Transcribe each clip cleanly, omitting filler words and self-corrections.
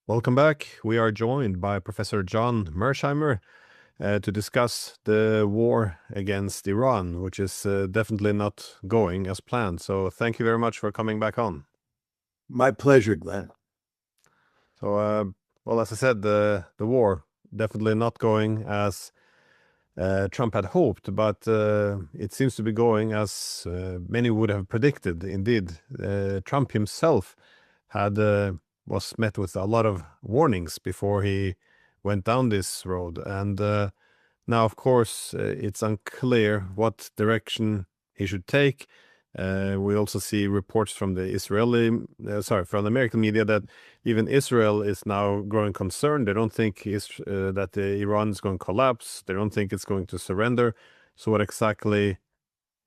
Welcome back. We are joined by Professor John Mearsheimer to discuss the war against Iran, which is definitely not going as planned. So thank you very much for coming back on. My pleasure, Glenn. So, well, as I said, the war definitely not going as Trump had hoped, but it seems to be going as many would have predicted. Indeed, Trump himself had was met with a lot of warnings before he went down this road, and now, of course, it's unclear what direction he should take. We also see reports from from the American media that even Israel is now growing concerned. They don't think that Iran is going to collapse. They don't think it's going to surrender. So what exactly,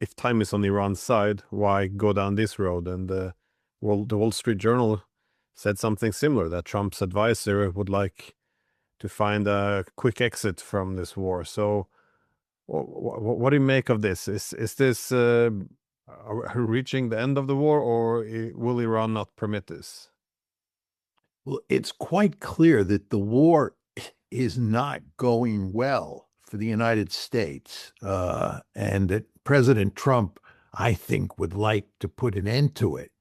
if time is on Iran's side, why go down this road? And the Wall Street Journal said something similar, that Trump's advisor would like to find a quick exit from this war. So what do you make of this? Is this reaching the end of the war, or will Iran not permit this? Well, it's quite clear that the war is not going well for the United States, and that President Trump, I think, would like to put an end to it.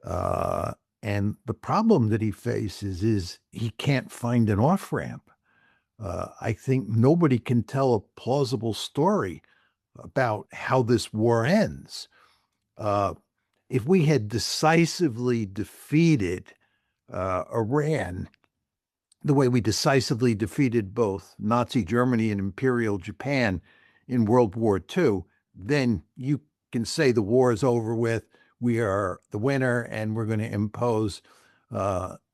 Uh, and the problem that he faces is he can't find an off ramp. I think nobody can tell a plausible story about how this war ends. Uh, if we had decisively defeated Iran the way we decisively defeated both Nazi Germany and Imperial Japan in World War II, then you can say the war is over with. We are the winner, and we're going to impose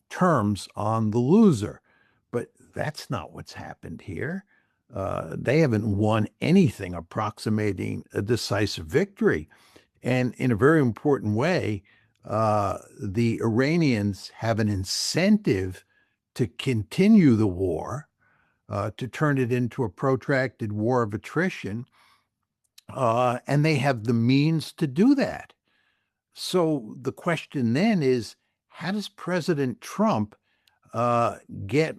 terms on the loser. But that's not what's happened here. They haven't won anything approximating a decisive victory. And in a very important way, the Iranians have an incentive to continue the war, to turn it into a protracted war of attrition, and they have the means to do that. So the question then is, how does President Trump get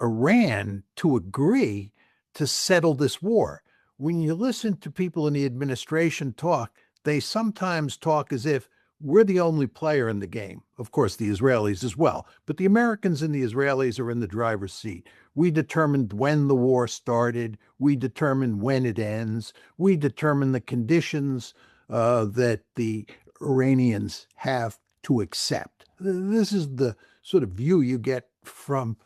Iran to agree to settle this war? When you listen to people in the administration talk, they sometimes talk as if we're the only player in the game. Of course, the Israelis as well, but the Americans and the Israelis are in the driver's seat. We determined when the war started. We determined when it ends. We determine the conditions that the Iranians have to accept. This is the sort of view you get from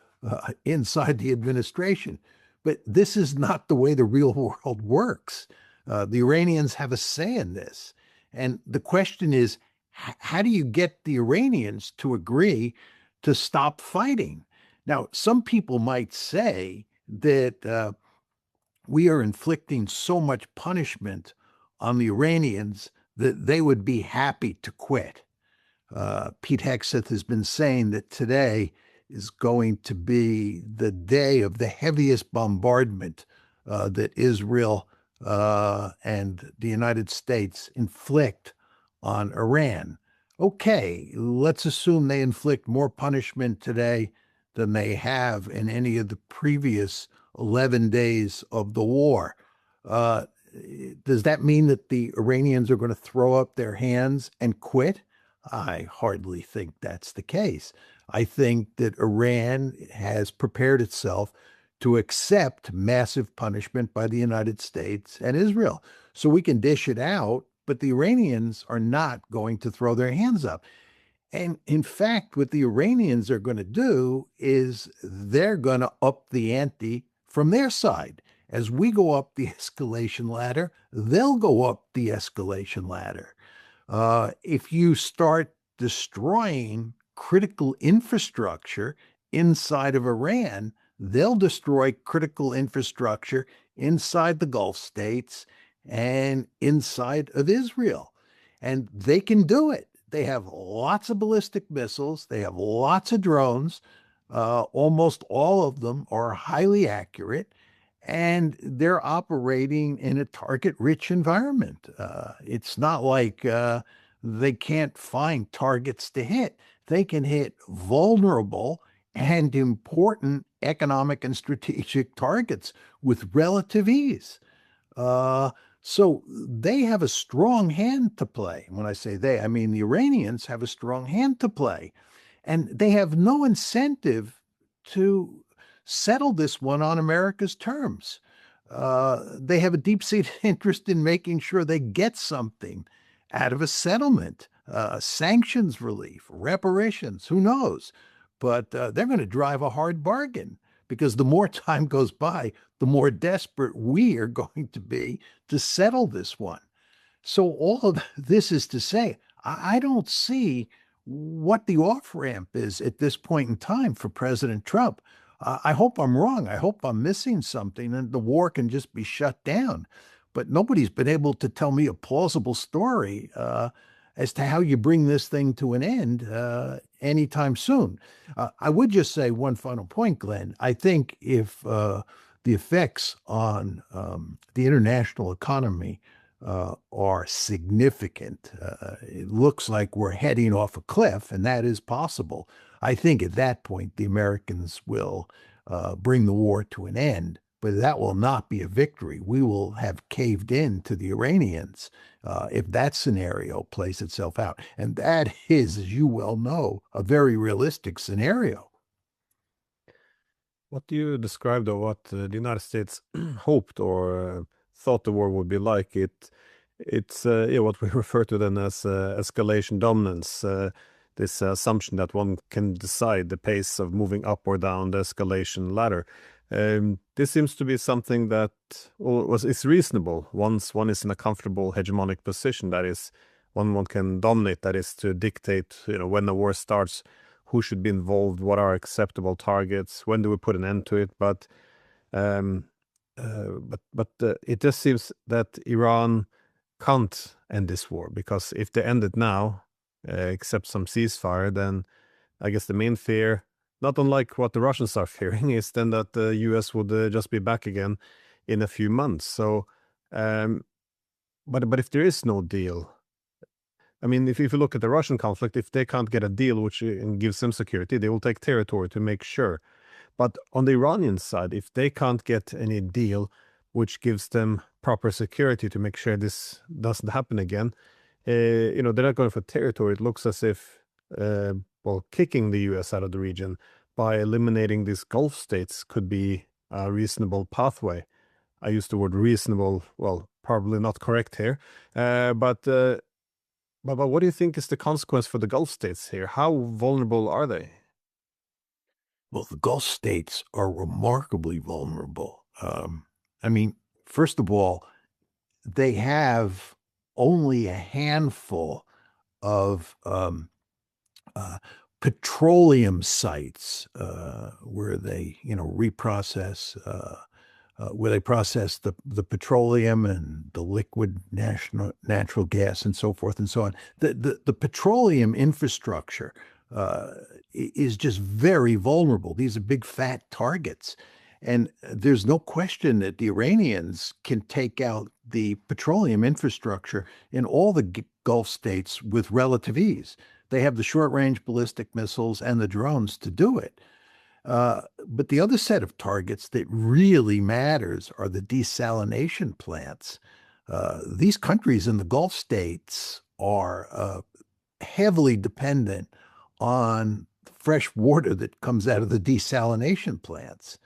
inside the administration. But this is not the way the real world works. The Iranians have a say in this. And the question is, how do you get the Iranians to agree to stop fighting? Now, some people might say that we are inflicting so much punishment on the Iranians that they would be happy to quit. Pete Hegseth has been saying that today is going to be the day of the heaviest bombardment that Israel and the United States inflict on Iran. Okay, let's assume they inflict more punishment today than they have in any of the previous 11 days of the war. Does that mean that the Iranians are going to throw up their hands and quit? I hardly think that's the case. I think that Iran has prepared itself to accept massive punishment by the United States and Israel. So we can dish it out, but the Iranians are not going to throw their hands up. And in fact, what the Iranians are going to do is they're going to up the ante from their side. As we go up the escalation ladder, they'll go up the escalation ladder. If you start destroying critical infrastructure inside of Iran, they'll destroy critical infrastructure inside the Gulf states and inside of Israel. And they can do it. They have lots of ballistic missiles. They have lots of drones. Almost all of them are highly accurate. And they're operating in a target-rich environment. It's not like they can't find targets to hit. They can hit vulnerable and important economic and strategic targets with relative ease. Uh, so they have a strong hand to play. When I say they, I mean the Iranians have a strong hand to play. And they have no incentive to settle this one on America's terms. They have a deep seated interest in making sure they get something out of a settlement, sanctions relief, reparations, who knows? But they're going to drive a hard bargain because the more time goes by, the more desperate we are going to be to settle this one. So all of this is to say, I don't see what the off ramp is at this point in time for President Trump. I hope I'm wrong. I hope I'm missing something and the war can just be shut down. But nobody's been able to tell me a plausible story as to how you bring this thing to an end anytime soon. I would just say one final point, Glenn. I think if the effects on the international economy are significant. It looks like we're heading off a cliff, and that is possible. I think at that point, the Americans will bring the war to an end, but that will not be a victory. We will have caved in to the Iranians if that scenario plays itself out. And that is, as you well know, a very realistic scenario. What do you describe, though, what the United States hoped or thought the war would be like? It's yeah, what we refer to then as escalation dominance. This assumption that one can decide the pace of moving up or down the escalation ladder. This seems to be something that is reasonable once one is in a comfortable hegemonic position. That is, one can dominate. That is to dictate, when the war starts, who should be involved, what are acceptable targets, when do we put an end to it. But it just seems that Iran can't end this war, because if they end it now, accept some ceasefire, then I guess the main fear, not unlike what the Russians are fearing, is then that the US would just be back again in a few months. So, but if there is no deal, I mean, if you look at the Russian conflict, if they can't get a deal which gives them security, they will take territory to make sure. But on the Iranian side, if they can't get any deal which gives them proper security to make sure this doesn't happen again, they're not going for territory. It looks as if, kicking the US out of the region by eliminating these Gulf states could be a reasonable pathway. I use the word reasonable, well, probably not correct here, but what do you think is the consequence for the Gulf states here? How vulnerable are they? Well, the Gulf states are remarkably vulnerable. I mean, first of all, they have only a handful of uh, petroleum sites where they, reprocess, where they process the petroleum and the liquid natural gas and so forth and so on. The petroleum infrastructure is just very vulnerable. These are big fat targets. And there's no question that the Iranians can take out the petroleum infrastructure in all the Gulf states with relative ease. They have the short range ballistic missiles and the drones to do it. But the other set of targets that really matters are the desalination plants. These countries in the Gulf states are heavily dependent on fresh water that comes out of the desalination plants.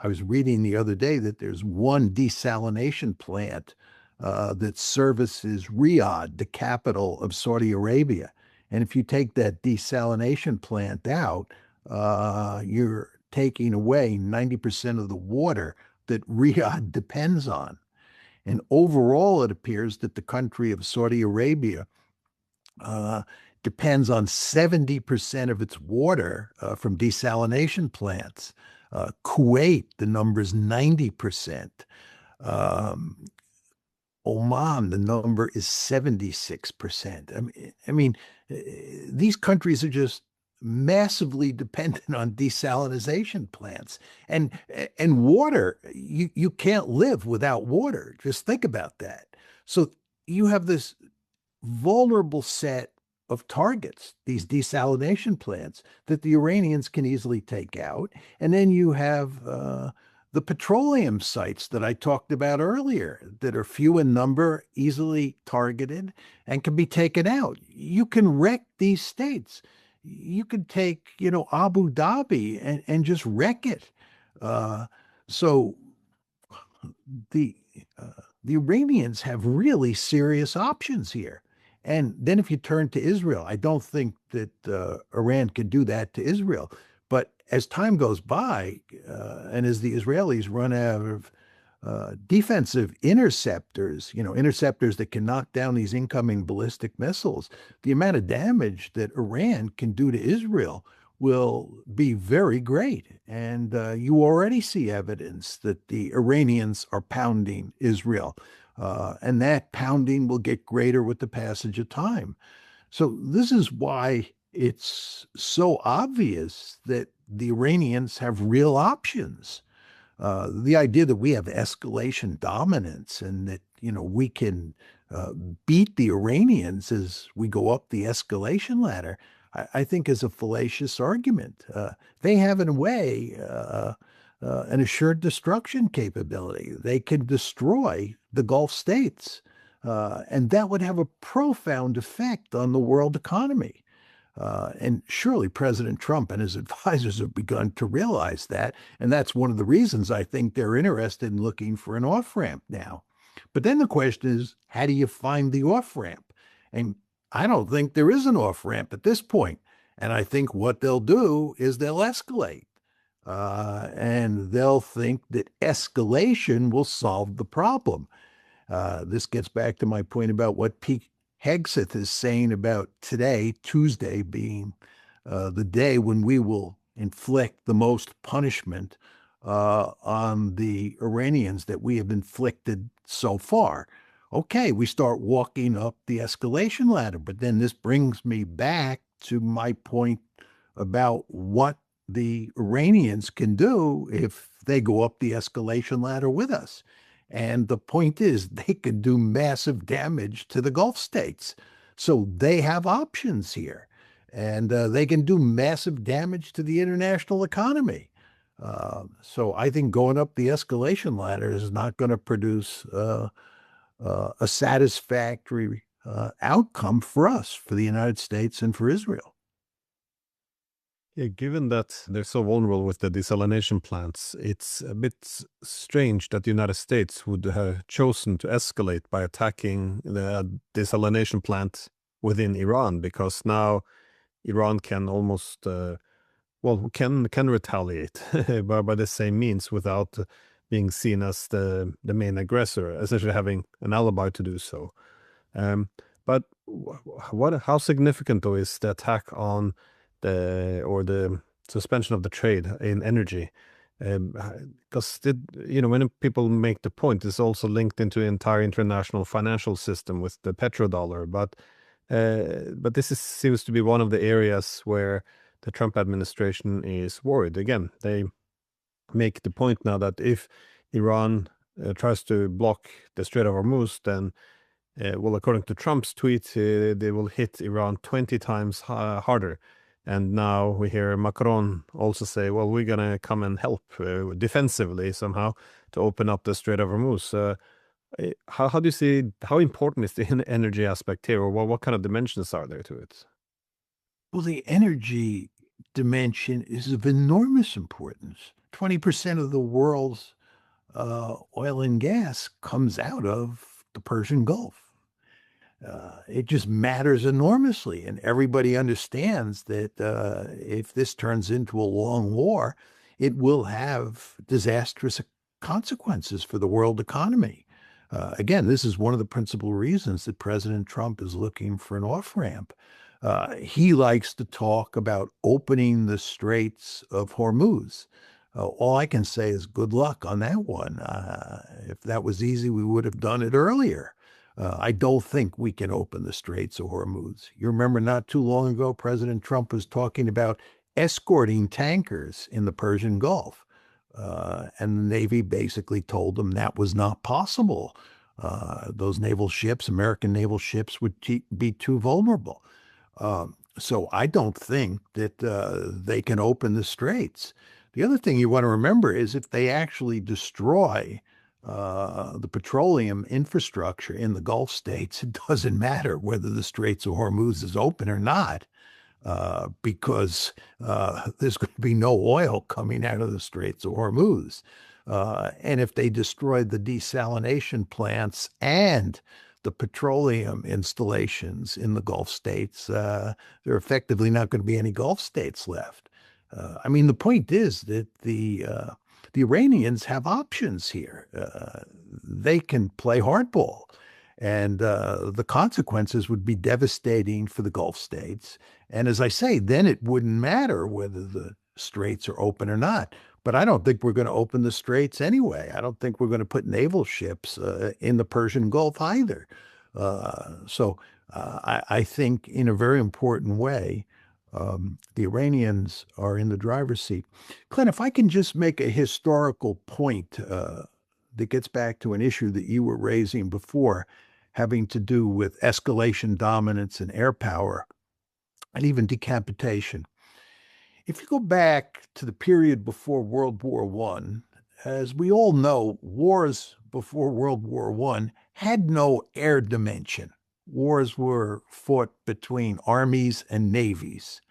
I was reading the other day that there's one desalination plant that services Riyadh, the capital of Saudi Arabia. And if you take that desalination plant out, you're taking away 90% of the water that Riyadh depends on. And overall, it appears that the country of Saudi Arabia depends on 70% of its water from desalination plants. Kuwait, the number is 90%. Um, Oman, the number is 76%. I mean, these countries are just massively dependent on desalination plants and water. You can't live without water. Just think about that. So you have this vulnerable set of targets, these desalination plants that the Iranians can easily take out. And then you have the petroleum sites that I talked about earlier that are few in number, easily targeted, and can be taken out. You can wreck these states. You could take, Abu Dhabi and just wreck it. So the uh, the Iranians have really serious options here. And then if you turn to Israel, I don't think that Iran could do that to Israel. But as time goes by, and as the Israelis run out of defensive interceptors, interceptors that can knock down these incoming ballistic missiles, the amount of damage that Iran can do to Israel will be very great. And you already see evidence that the Iranians are pounding Israel. And that pounding will get greater with the passage of time. So, this is why it's so obvious that the Iranians have real options. The idea that we have escalation dominance and that we can uh, beat the Iranians as we go up the escalation ladder, I think is a fallacious argument. They have, in a way, an assured destruction capability. They can destroy the Gulf states, and that would have a profound effect on the world economy. And surely President Trump and his advisors have begun to realize that. And that's one of the reasons I think they're interested in looking for an off ramp now. But then the question is, how do you find the off ramp? And I don't think there is an off ramp at this point. And I think what they'll do is they'll escalate. And they'll think that escalation will solve the problem. This gets back to my point about what Pete Hegseth is saying about today, Tuesday, being the day when we will inflict the most punishment on the Iranians that we have inflicted so far. Okay, we start walking up the escalation ladder, but then this brings me back to my point about what the Iranians can do if they go up the escalation ladder with us. And the point is, they could do massive damage to the Gulf states. So they have options here. And they can do massive damage to the international economy. So I think going up the escalation ladder is not going to produce a satisfactory outcome for us, for the United States and for Israel. Yeah, given that they're so vulnerable with the desalination plants, it's a bit strange that the United States would have chosen to escalate by attacking the desalination plant within Iran, because now Iran can almost, can retaliate by the same means without being seen as the main aggressor, essentially having an alibi to do so. But how significant though is the attack on the suspension of the trade in energy? Because when people make the point, it's also linked into the entire international financial system with the petrodollar. But this seems to be one of the areas where the Trump administration is worried. Again, they make the point now that if Iran tries to block the Strait of Hormuz, then according to Trump's tweet, they will hit Iran 20 times harder. And now we hear Macron also say, well, we're going to come and help defensively somehow to open up the Strait of Hormuz. How do you see, how important is the energy aspect here, or what kind of dimensions are there to it? Well, the energy dimension is of enormous importance. 20% of the world's oil and gas comes out of the Persian Gulf. It just matters enormously. And everybody understands that if this turns into a long war, it will have disastrous consequences for the world economy. Again, this is one of the principal reasons that President Trump is looking for an off ramp. He likes to talk about opening the Straits of Hormuz. All I can say is good luck on that one. If that was easy, we would have done it earlier. I don't think we can open the Straits of Hormuz. You remember not too long ago, President Trump was talking about escorting tankers in the Persian Gulf. And the Navy basically told them that was not possible. Those naval ships, American naval ships, would be too vulnerable. So I don't think that they can open the straits. The other thing you want to remember is if they actually destroy the petroleum infrastructure in the Gulf states, it doesn't matter whether the Straits of Hormuz is open or not, because there's going to be no oil coming out of the Straits of Hormuz. And if they destroy the desalination plants and the petroleum installations in the Gulf states, there are effectively not going to be any Gulf states left. I mean, the point is that the Iranians have options here. They can play hardball, and the consequences would be devastating for the Gulf states. And as I say, then it wouldn't matter whether the straits are open or not. But I don't think we're going to open the straits anyway. I don't think we're going to put naval ships in the Persian Gulf either. I think, in a very important way, the Iranians are in the driver's seat. Clint, if I can just make a historical point that gets back to an issue that you were raising before, having to do with escalation dominance and air power, and even decapitation. If you go back to the period before World War I, as we all know, wars before World War I had no air dimension. Wars were fought between armies and navies.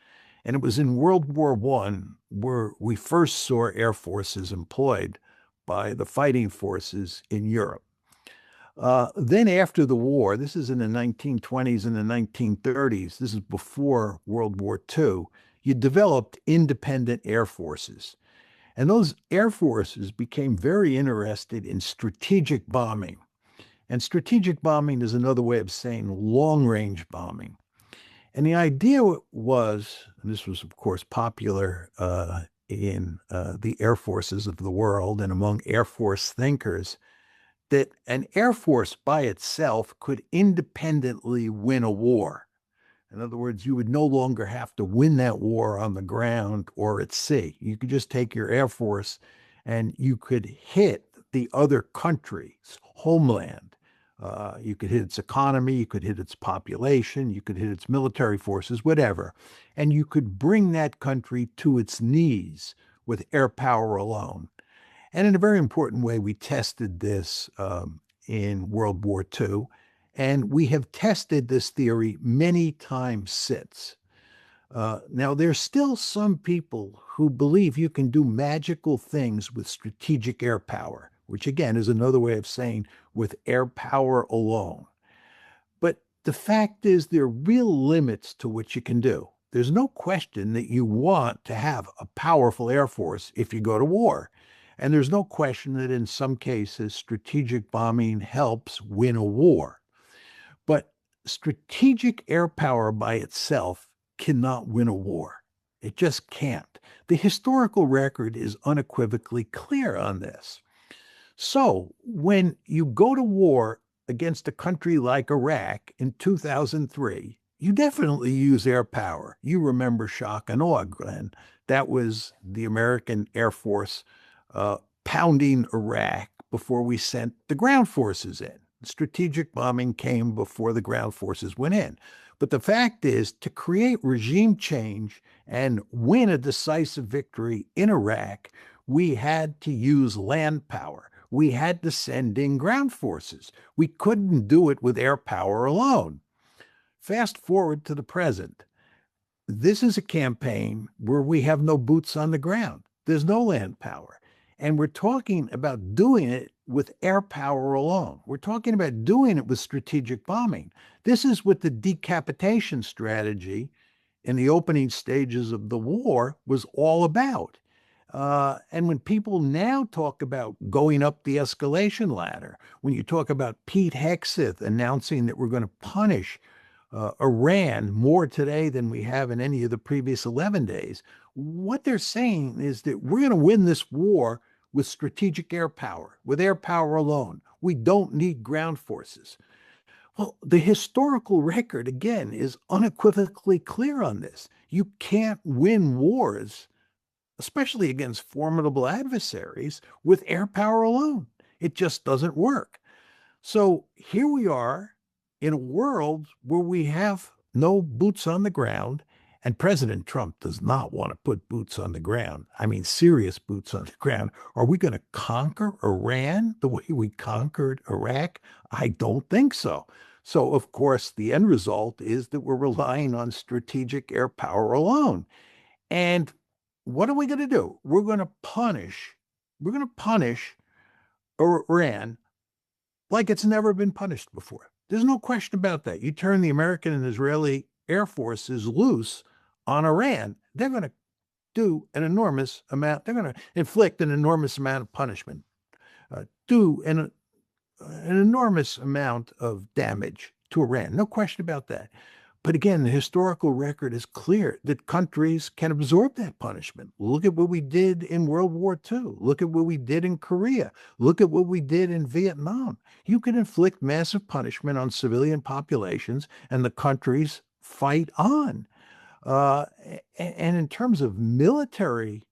And it was in World War I where we first saw air forces employed by the fighting forces in Europe. Then after the war, this is in the 1920s and the 1930s, this is before World War II, you developed independent air forces. And those air forces became very interested in strategic bombing. And strategic bombing is another way of saying long-range bombing. And the idea was, and this was, of course, popular in the air forces of the world and among Air Force thinkers, that an air force by itself could independently win a war. In other words, you would no longer have to win that war on the ground or at sea. You could just take your air force and you could hit the other country's homeland. You could hit its economy, you could hit its population, you could hit its military forces, whatever. And you could bring that country to its knees with air power alone. And in a very important way, we tested this in World War II. And we have tested this theory many times since. Now, there's still some people who believe you can do magical things with strategic air power, which again is another way of saying with air power alone. But the fact is, there are real limits to what you can do. There's no question that you want to have a powerful air force if you go to war. And there's no question that in some cases, strategic bombing helps win a war. But strategic air power by itself cannot win a war. It just can't. The historical record is unequivocally clear on this. So when you go to war against a country like Iraq in 2003, you definitely use air power. You remember shock and awe, Glenn. That was the American Air Force pounding Iraq before we sent the ground forces in. Strategic bombing came before the ground forces went in. But the fact is, to create regime change and win a decisive victory in Iraq, we had to use land power. We had to send in ground forces. We couldn't do it with air power alone. Fast forward to the present. This is a campaign where we have no boots on the ground. There's no land power. And we're talking about doing it with air power alone. We're talking about doing it with strategic bombing. This is what the decapitation strategy in the opening stages of the war was all about. And when people now talk about going up the escalation ladder, when you talk about Pete Hegseth announcing that we're going to punish Iran more today than we have in any of the previous 11 days, what they're saying is that we're going to win this war with strategic air power, with air power alone. We don't need ground forces. Well, the historical record, again, is unequivocally clear on this. You can't win wars, especially against formidable adversaries, with air power alone. It just doesn't work. So here we are in a world where we have no boots on the ground. And President Trump does not want to put boots on the ground. I mean, serious boots on the ground. Are we going to conquer Iran the way we conquered Iraq? I don't think so. So, of course, the end result is that we're relying on strategic air power alone. And what are we going to do? We're going to punish Iran like it's never been punished before. There's no question about that. You turn the American and Israeli air forces loose on Iran, they're going to do an enormous amount, they're going to inflict an enormous amount of punishment, do an enormous amount of damage to Iran. No question about that. But again, the historical record is clear that countries can absorb that punishment. Look at what we did in World War II. Look at what we did in Korea. Look at what we did in Vietnam. You can inflict massive punishment on civilian populations, and the countries fight on. Uh, and in terms of military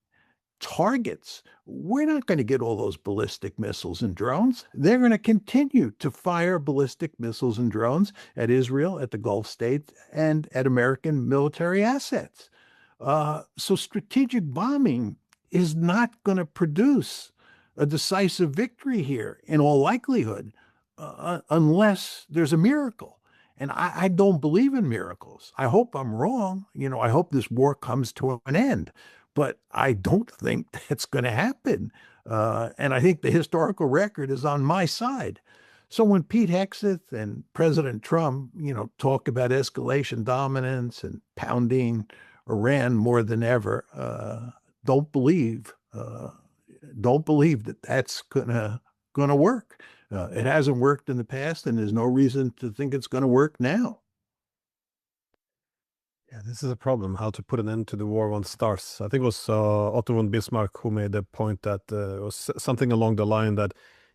targets, we're not going to get all those ballistic missiles and drones. They're going to continue to fire ballistic missiles and drones at Israel, at the Gulf states, and at American military assets. So strategic bombing is not going to produce a decisive victory here, in all likelihood, unless there's a miracle. And I don't believe in miracles. I hope I'm wrong. I hope this war comes to an end, but I don't think that's going to happen. And I think the historical record is on my side. So when Pete Hegseth and President Trump, talk about escalation dominance and pounding Iran more than ever, don't believe, don't believe that that's gonna work. It hasn't worked in the past, and there's no reason to think it's going to work now. Yeah, this is a problem, how to put an end to the war once it starts. I think it was Otto von Bismarck who made the point that it was something along the line that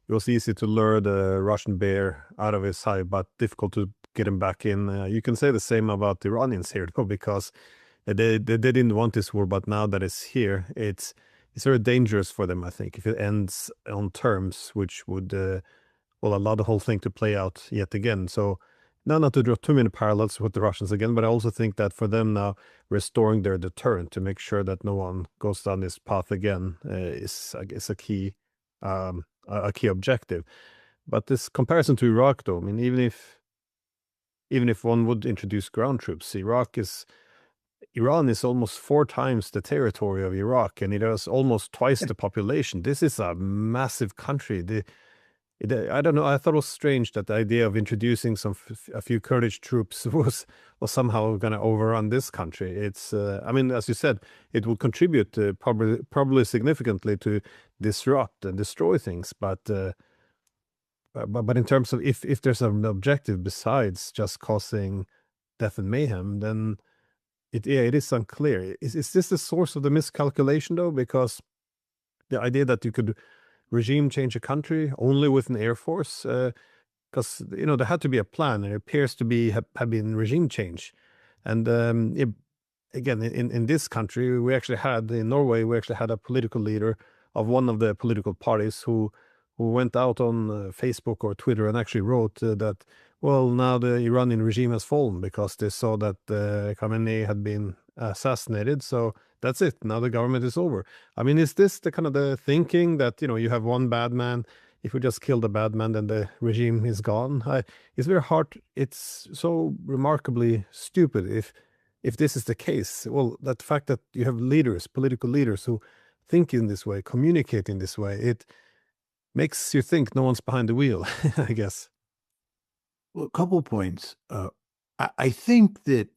it was easy to lure the Russian bear out of his hive, but difficult to get him back in. You can say the same about the Iranians here, though, because they didn't want this war, but now that it's here, it's very dangerous for them, I think, if it ends on terms which would well, allow the whole thing to play out yet again. So now, not to draw too many parallels with the Russians again, but I also think that for them now, restoring their deterrent to make sure that no one goes down this path again is, I guess, a key objective. But this comparison to Iraq, though, I mean, even if one would introduce ground troops, Iran is almost 4 times the territory of Iraq, and it has almost twice the population. This is a massive country. I don't know. I thought it was strange that the idea of introducing a few Kurdish troops was somehow going to overrun this country. It's, I mean, as you said, it will contribute probably significantly to disrupt and destroy things. But in terms of if there's an objective besides just causing death and mayhem, then it is unclear. Is this the source of the miscalculation though? Because the idea that you could regime change a country only with an air force, because there had to be a plan, and it appears to have been regime change. And again, in this country, in Norway, we actually had a political leader of one of the political parties who went out on Facebook or Twitter and actually wrote that, well, now the Iranian regime has fallen because they saw that Khamenei had been assassinated. So that's it. Now the government is over. I mean, is this the kind of the thinking that, you have one bad man? If we just kill the bad man, then the regime is gone. It's very hard. It's so remarkably stupid if this is the case. Well, that fact that you have political leaders who think in this way, communicate in this way, it makes you think no one's behind the wheel, I guess. Well, a couple of points. I think that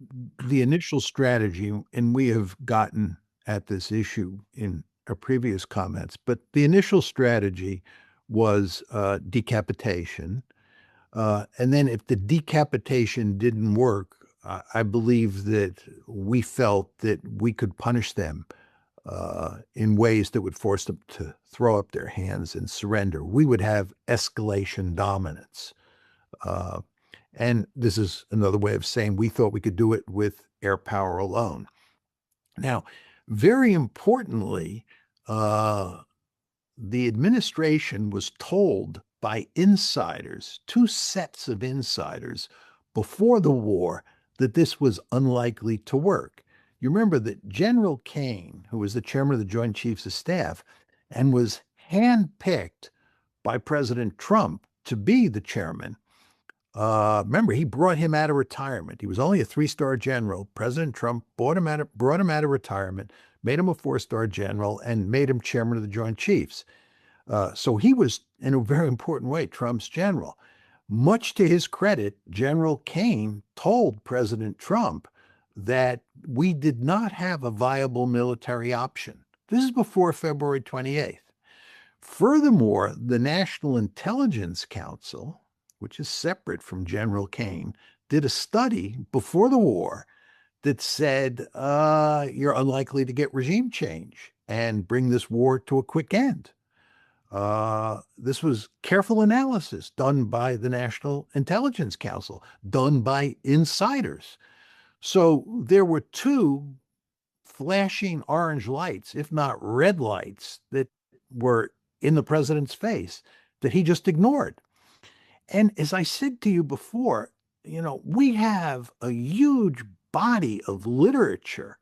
the initial strategy, and we have gotten at this issue in our previous comments, but the initial strategy was decapitation. And then if the decapitation didn't work, I believe that we felt that we could punish them in ways that would force them to throw up their hands and surrender. We would have escalation dominance. And this is another way of saying we thought we could do it with air power alone. Now, very importantly, the administration was told by insiders, 2 sets of insiders before the war, that this was unlikely to work. You remember that General Kane, who was the chairman of the Joint Chiefs of Staff and was handpicked by President Trump to be the chairman, remember, he brought him out of retirement. He was only a three-star general. President Trump brought him out of retirement, made him a four-star general, and made him chairman of the Joint Chiefs. So he was, in a very important way, Trump's general. Much to his credit, General Kane told President Trump that we did not have a viable military option. This is before February 28th. Furthermore, the National Intelligence Council, which is separate from General Kane, did a study before the war that said you're unlikely to get regime change and bring this war to a quick end. This was careful analysis done by the National Intelligence Council, done by insiders. So there were two flashing orange lights, if not red lights, that were in the president's face that he just ignored. And as I said to you before, we have a huge body of literature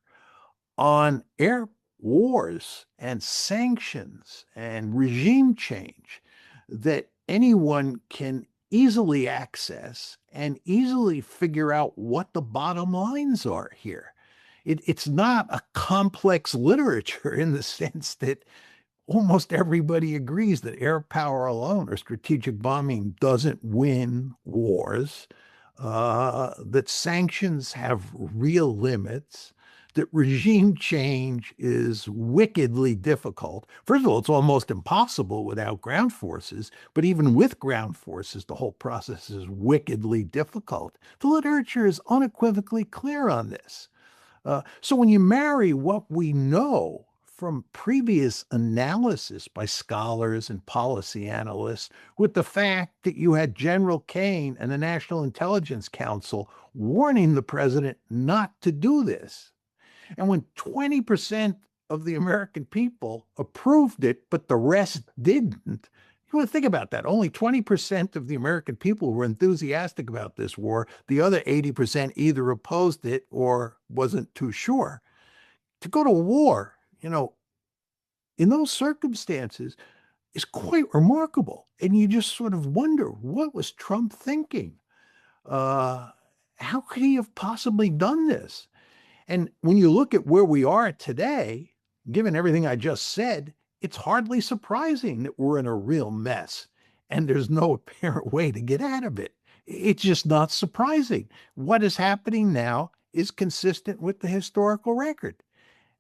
on air wars and sanctions and regime change that anyone can easily access and easily figure out what the bottom lines are here. It's not a complex literature in the sense that almost everybody agrees that air power alone or strategic bombing doesn't win wars, that sanctions have real limits, that regime change is wickedly difficult. First of all, it's almost impossible without ground forces, but even with ground forces, the whole process is wickedly difficult. The literature is unequivocally clear on this. So when you marry what we know from previous analysis by scholars and policy analysts with the fact that you had General Kane and the National Intelligence Council warning the president not to do this, and when 20% of the American people approved it, but the rest didn't, you want to think about that. Only 20% of the American people were enthusiastic about this war. The other 80% either opposed it or wasn't too sure. To go to war, in those circumstances is quite remarkable. And you just sort of wonder, what was Trump thinking? How could he have possibly done this? And when you look at where we are today, given everything I just said, it's hardly surprising that we're in a real mess and there's no apparent way to get out of it. It's just not surprising. What is happening now is consistent with the historical record.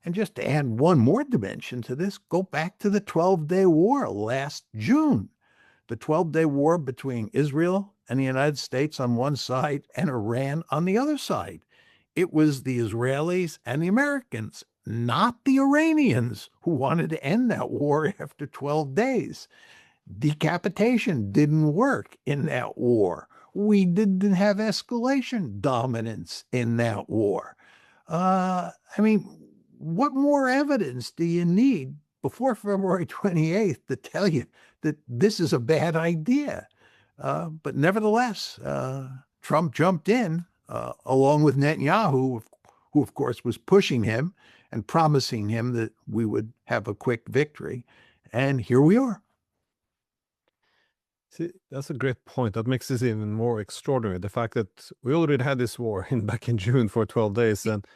And just to add one more dimension to this, go back to the 12-Day War last June. The 12-Day War between Israel and the United States on one side and Iran on the other side. It was the Israelis and the Americans, not the Iranians, who wanted to end that war after 12 days. Decapitation didn't work in that war. We didn't have escalation dominance in that war. What more evidence do you need before February 28th to tell you that this is a bad idea? But nevertheless, Trump jumped in along with Netanyahu, who of course was pushing him and promising him that we would have a quick victory. And here we are. See, that's a great point. That makes this even more extraordinary. The fact that we already had this war back in June for 12 days, and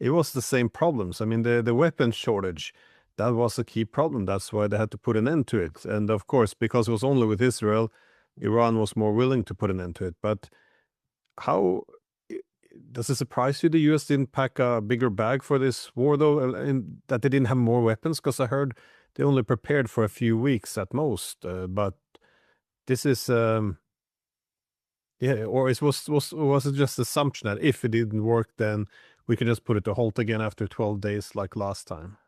it was the same problems. I mean, the weapons shortage, that was a key problem. That's why they had to put an end to it. And of course, because it was only with Israel, Iran was more willing to put an end to it. But how does it surprise you the US didn't pack a bigger bag for this war, though, and that they didn't have more weapons? Because I heard they only prepared for a few weeks at most. But this is, or was it just assumption that if it didn't work, then we could just put it to halt again after 12 days like last time?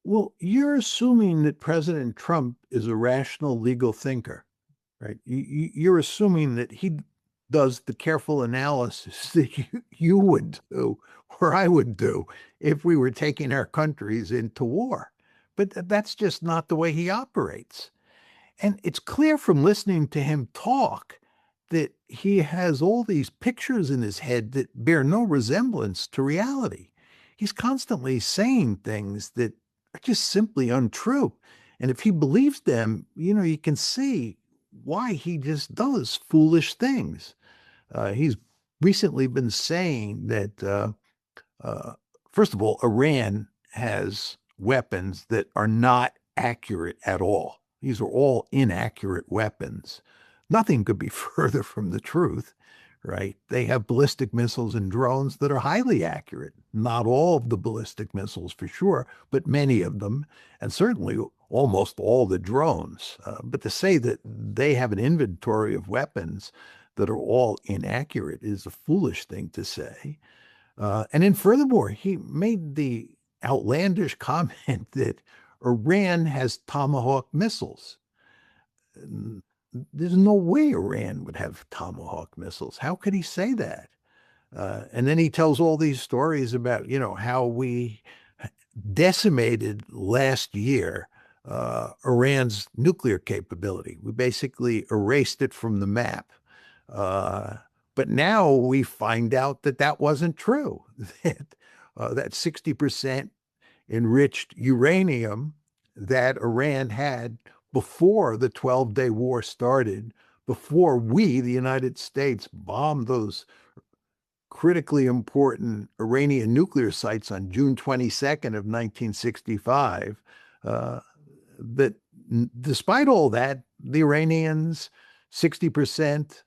Well, you're assuming that President Trump is a rational legal thinker, right? You're assuming that he does the careful analysis that you would do or I would do if we were taking our countries into war. But that's just not the way he operates. And it's clear from listening to him talk that he has all these pictures in his head that bear no resemblance to reality. He's constantly saying things that are just simply untrue. And if he believes them, you can see why he just does foolish things. He's recently been saying that, uh, first of all, Iran has weapons that are not accurate at all. These are all inaccurate weapons. Nothing could be further from the truth, right? They have ballistic missiles and drones that are highly accurate. Not all of the ballistic missiles for sure, but many of them, and certainly almost all the drones. But to say that they have an inventory of weapons that are all inaccurate is a foolish thing to say. And then furthermore, he made the outlandish comment that Iran has Tomahawk missiles. There's no way Iran would have Tomahawk missiles. How could he say that? And then he tells all these stories about, how we decimated last year Iran's nuclear capability. We basically erased it from the map. But now we find out that that wasn't true, that 60% enriched uranium that Iran had before the 12-day war started, before we, the United States, bombed those critically important Iranian nuclear sites on June 22nd of 1965, that despite all that, the Iranians, 60%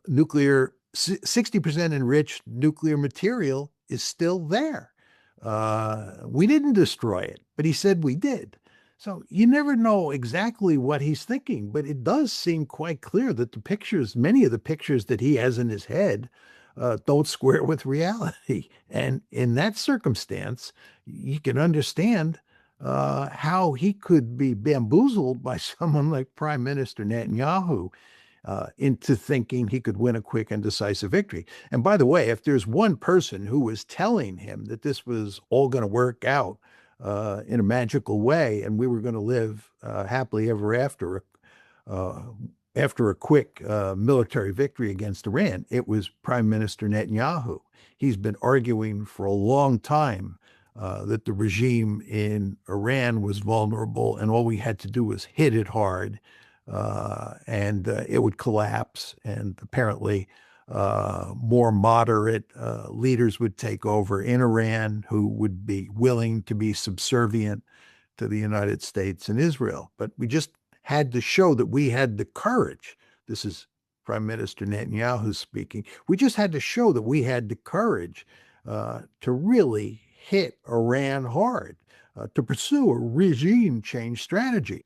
nuclear, 60% enriched nuclear material is still there. We didn't destroy it, but he said we did. So you never know exactly what he's thinking, but it does seem quite clear that the pictures, many of the pictures that he has in his head, don't square with reality. And in that circumstance, you can understand how he could be bamboozled by someone like Prime Minister Netanyahu into thinking he could win a quick and decisive victory. And by the way, if there's one person who was telling him that this was all going to work out in a magical way and we were going to live happily ever after a quick military victory against Iran, it was Prime Minister Netanyahu. He's been arguing for a long time that the regime in Iran was vulnerable and all we had to do was hit it hard and it would collapse. And apparently more moderate leaders would take over in Iran who would be willing to be subservient to the United States and Israel. But we just had to show that we had the courage. This is Prime Minister Netanyahu speaking. We just had to show that we had the courage to really hit Iran hard, to pursue a regime change strategy.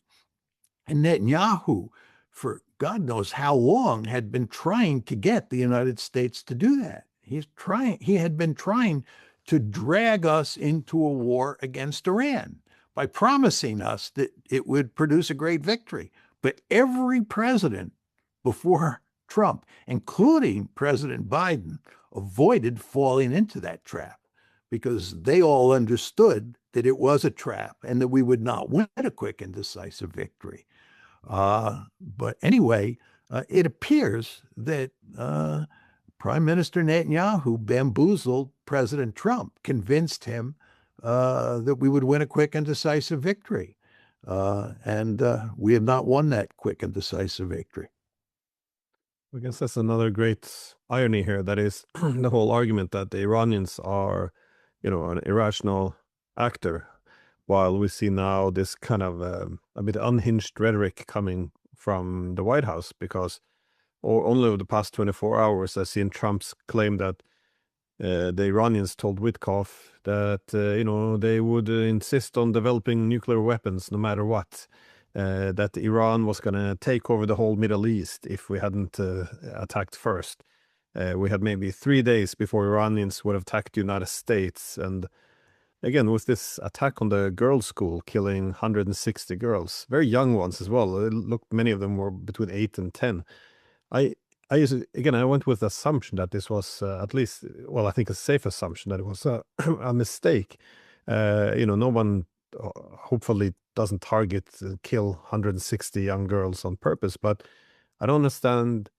And Netanyahu, for God knows how long, had been trying to get the United States to do that. He had been trying to drag us into a war against Iran by promising us that it would produce a great victory. But every president before Trump, including President Biden, avoided falling into that trap because they all understood that it was a trap and that we would not win a quick and decisive victory. But anyway, it appears that Prime Minister Netanyahu bamboozled President Trump, convinced him that we would win a quick and decisive victory. And we have not won that quick and decisive victory. I guess that's another great irony here. That is the whole argument that the Iranians are, an irrational actor, while we see now this kind of a bit unhinged rhetoric coming from the White House, because only over the past 24 hours, I've seen Trump's claim that the Iranians told Witkoff that, they would insist on developing nuclear weapons no matter what. That Iran was going to take over the whole Middle East if we hadn't attacked first. We had maybe 3 days before Iranians would have attacked the United States. And again, with this attack on the girls' school, killing 160 girls, very young ones as well. It looked, many of them were between 8 and 10. I went with the assumption that this was at least, well, I think a safe assumption that it was a mistake. No one hopefully doesn't target kill 160 young girls on purpose, but I don't understand.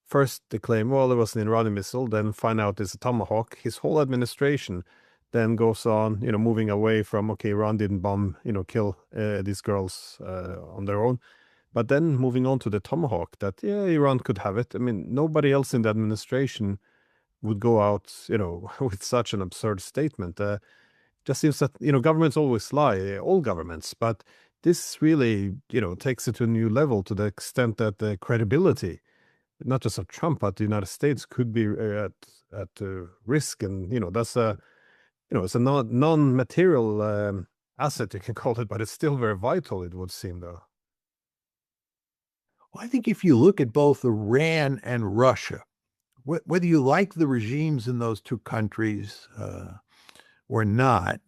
First, they claim, well, it was an Iranian missile, then find out it's a Tomahawk. His whole administration then goes on, moving away from, okay, Iran didn't bomb, kill these girls on their own. But then moving on to the Tomahawk, that, yeah, Iran could have it. I mean, nobody else in the administration would go out, with such an absurd statement. Just seems that, governments always lie, all governments, but this really, takes it to a new level to the extent that the credibility, not just of Trump, but the United States could be at risk. And, that's it's a non-material asset, you can call it, but it's still very vital, it would seem, though. Well, I think if you look at both Iran and Russia, whether you like the regimes in those two countries or not,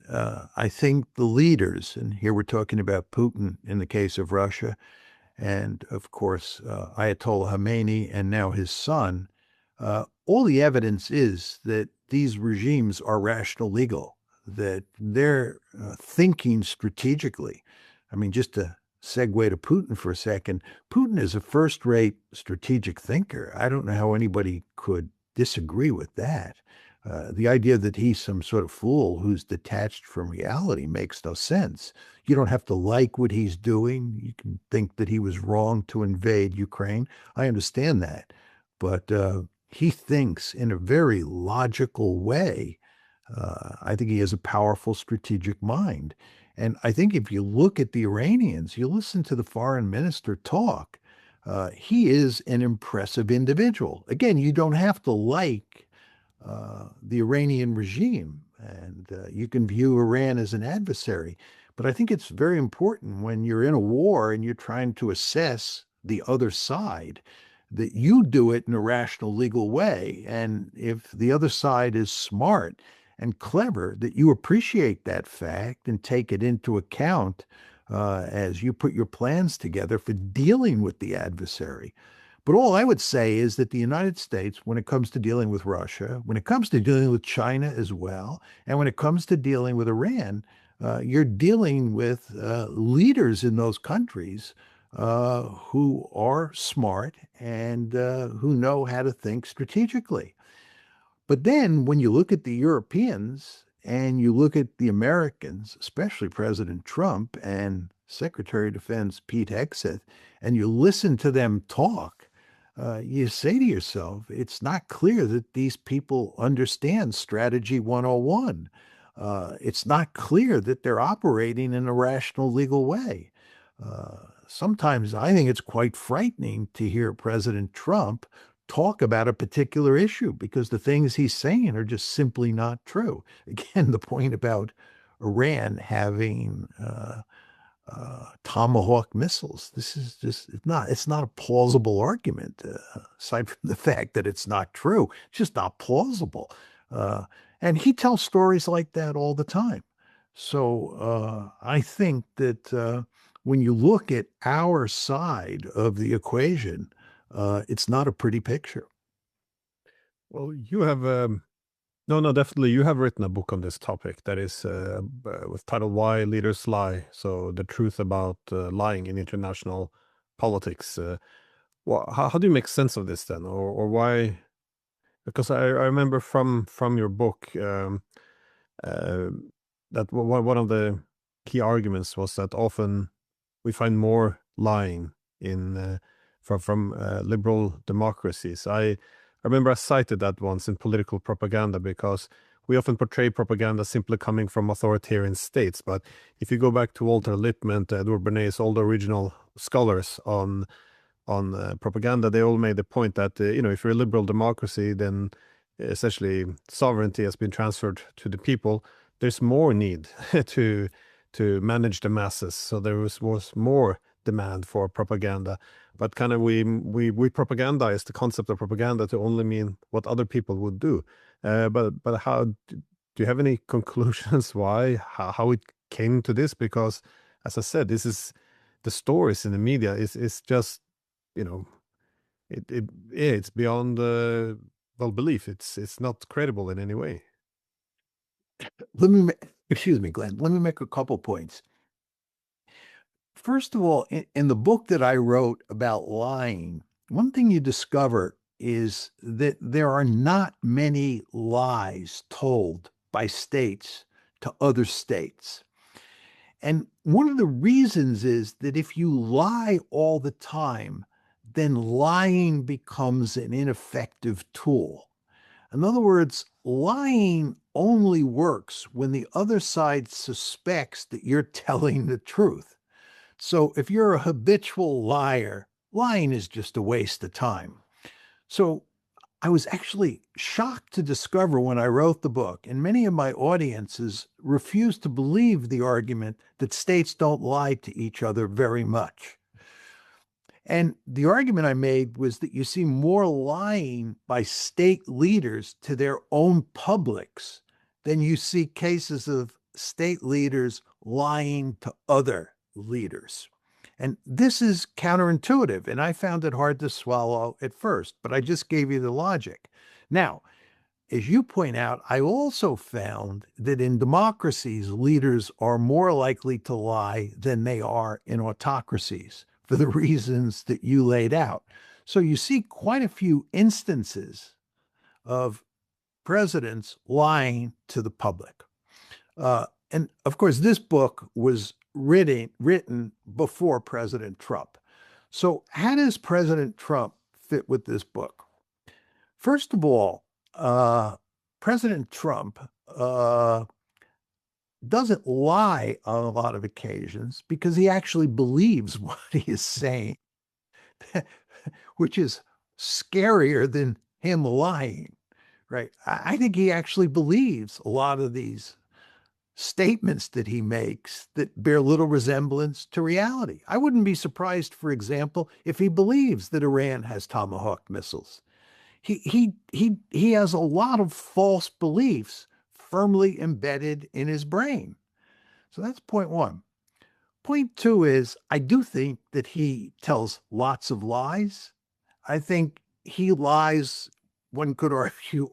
I think the leaders, and here we're talking about Putin in the case of Russia, and of course, Ayatollah Khomeini and now his son, all the evidence is that these regimes are rational legal, that they're thinking strategically. I mean, just to segue to Putin for a second, Putin is a first-rate strategic thinker. I don't know how anybody could disagree with that. The idea that he's some sort of fool who's detached from reality makes no sense. You don't have to like what he's doing. You can think that he was wrong to invade Ukraine. I understand that. But he thinks in a very logical way. I think he has a powerful strategic mind. And I think if you look at the Iranians, you listen to the foreign minister talk, he is an impressive individual. Again, you don't have to like the Iranian regime, and you can view Iran as an adversary. But I think it's very important when you're in a war and you're trying to assess the other side that you do it in a rational, legal way. And if the other side is smart and clever, that you appreciate that fact and take it into account as you put your plans together for dealing with the adversary. But all I would say is that the United States, when it comes to dealing with Russia, when it comes to dealing with China as well, and when it comes to dealing with Iran, you're dealing with leaders in those countries who are smart and who know how to think strategically. But then when you look at the Europeans and you look at the Americans, especially President Trump and Secretary of Defense Pete Hegseth, and you listen to them talk, you say to yourself, it's not clear that these people understand Strategy 101. It's not clear that they're operating in a rational, legal way. Sometimes I think it's quite frightening to hear President Trump talk about a particular issue because the things he's saying are just simply not true. Again, the point about Iran having Tomahawk missiles. This is just it's not a plausible argument, aside from the fact that it's not true. It's just not plausible. And he tells stories like that all the time. So I think that when you look at our side of the equation, it's not a pretty picture. Well, you have no, definitely. You have written a book on this topic that is with title "Why Leaders Lie." So the truth about lying in international politics. How do you make sense of this then, or why? Because I remember from your book uh, that one of the key arguments was that often we find more lying in from liberal democracies. I remember I cited that once in political propaganda because we often portray propaganda simply coming from authoritarian states. But if you go back to Walter Lippmann, to Edward Bernays, all the original scholars on propaganda, they all made the point that if you're a liberal democracy, then essentially sovereignty has been transferred to the people. There's more need to manage the masses, so there was more demand for propaganda. But kind of we propagandize the concept of propaganda to only mean what other people would do. But how do you have any conclusions why how it came to this? Because as I said, this is the stories in the media is just you know yeah, it's beyond well belief. It's not credible in any way. Let me, excuse me, Glenn, let me make a couple points. First of all, in the book that I wrote about lying, one thing you discover is that there are not many lies told by states to other states. And one of the reasons is that if you lie all the time, then lying becomes an ineffective tool. In other words, lying only works when the other side suspects that you're telling the truth. So if you're a habitual liar, lying is just a waste of time. So I was actually shocked to discover when I wrote the book, and many of my audiences refused to believe the argument that states don't lie to each other very much. And the argument I made was that you see more lying by state leaders to their own publics than you see cases of state leaders lying to other leaders. And this is counterintuitive, and I found it hard to swallow at first, but I just gave you the logic. Now, as you point out, I also found that in democracies, leaders are more likely to lie than they are in autocracies for the reasons that you laid out. So you see quite a few instances of presidents lying to the public. And of course, this book was written before President Trump. So, how does President Trump fit with this book? First of all, President Trump doesn't lie on a lot of occasions because he actually believes what he is saying, which is scarier than him lying, right? I think he actually believes a lot of these statements that he makes that bear little resemblance to reality. I wouldn't be surprised, for example, if he believes that Iran has Tomahawk missiles. He has a lot of false beliefs firmly embedded in his brain. So that's point one. Point two is I do think that he tells lots of lies. I think he lies, one could argue,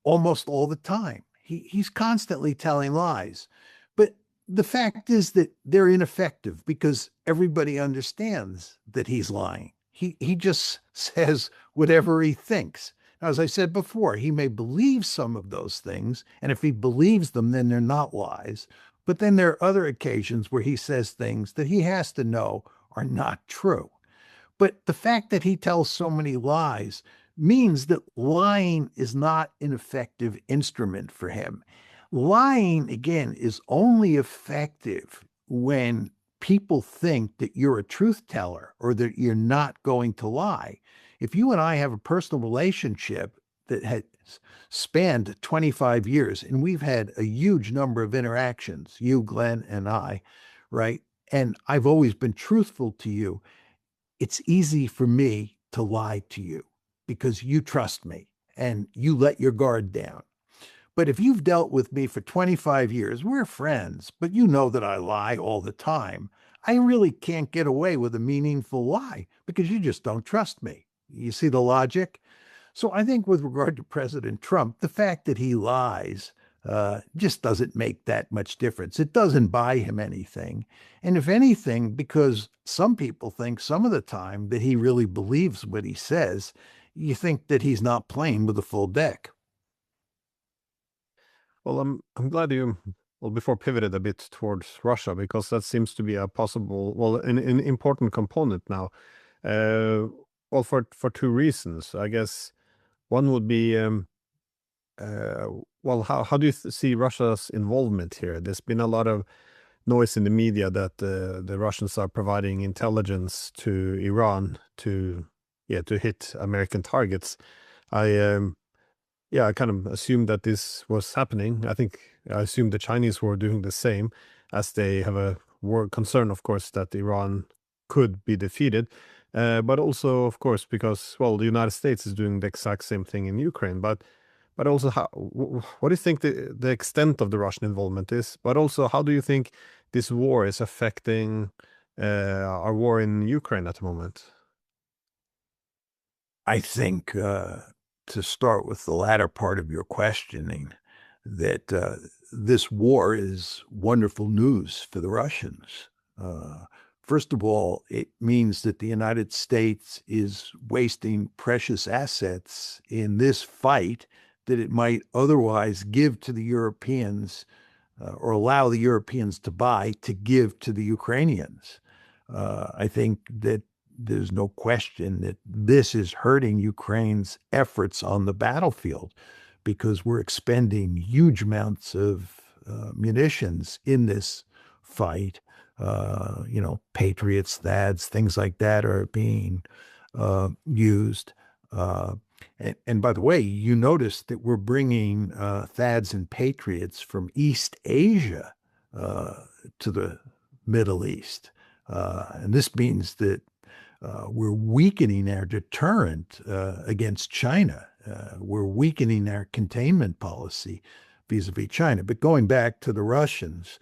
almost all the time. He's constantly telling lies. But the fact is that they're ineffective because everybody understands that he's lying. He just says whatever he thinks. Now, as I said before, he may believe some of those things, and if he believes them, then they're not lies. But then there are other occasions where he says things that he has to know are not true. But the fact that he tells so many lies means that lying is not an effective instrument for him. Lying, again, is only effective when people think that you're a truth teller or that you're not going to lie. If you and I have a personal relationship that has spanned 25 years and we've had a huge number of interactions, you, Glenn, and I, right? And I've always been truthful to you. It's easy for me to lie to you because you trust me and you let your guard down. But if you've dealt with me for 25 years, we're friends, but you know that I lie all the time. I really can't get away with a meaningful lie because you just don't trust me. You see the logic? So I think with regard to President Trump, the fact that he lies just doesn't make that much difference. It doesn't buy him anything. And if anything, because some people think some of the time that he really believes what he says, you think that he's not playing with a full deck. Well, I'm glad you well before pivoted a bit towards Russia because that seems to be a possible well an important component now. Uh, well, for two reasons, I guess. One would be uh, well, how do you see Russia's involvement here? There's been a lot of noise in the media that the Russians are providing intelligence to Iran to yeah to hit American targets. I yeah, I kind of assumed that this was happening. I assumed the Chinese were doing the same, as they have a war concern, of course, that Iran could be defeated. But also, of course, because well, the United States is doing the exact same thing in Ukraine. But also, what do you think the extent of the Russian involvement is? But also, how do you think this war is affecting our war in Ukraine at the moment? I think to start with the latter part of your questioning, that this war is wonderful news for the Russians. First of all, it means that the United States is wasting precious assets in this fight that it might otherwise give to the Europeans or allow the Europeans to buy to give to the Ukrainians. I think that there's no question that this is hurting Ukraine's efforts on the battlefield because we're expending huge amounts of munitions in this fight. Patriots, THAADs, things like that are being used. And by the way, you notice that we're bringing THAADs and Patriots from East Asia to the Middle East. And this means that we're weakening our deterrent against China. We're weakening our containment policy vis-a-vis China. But going back to the Russians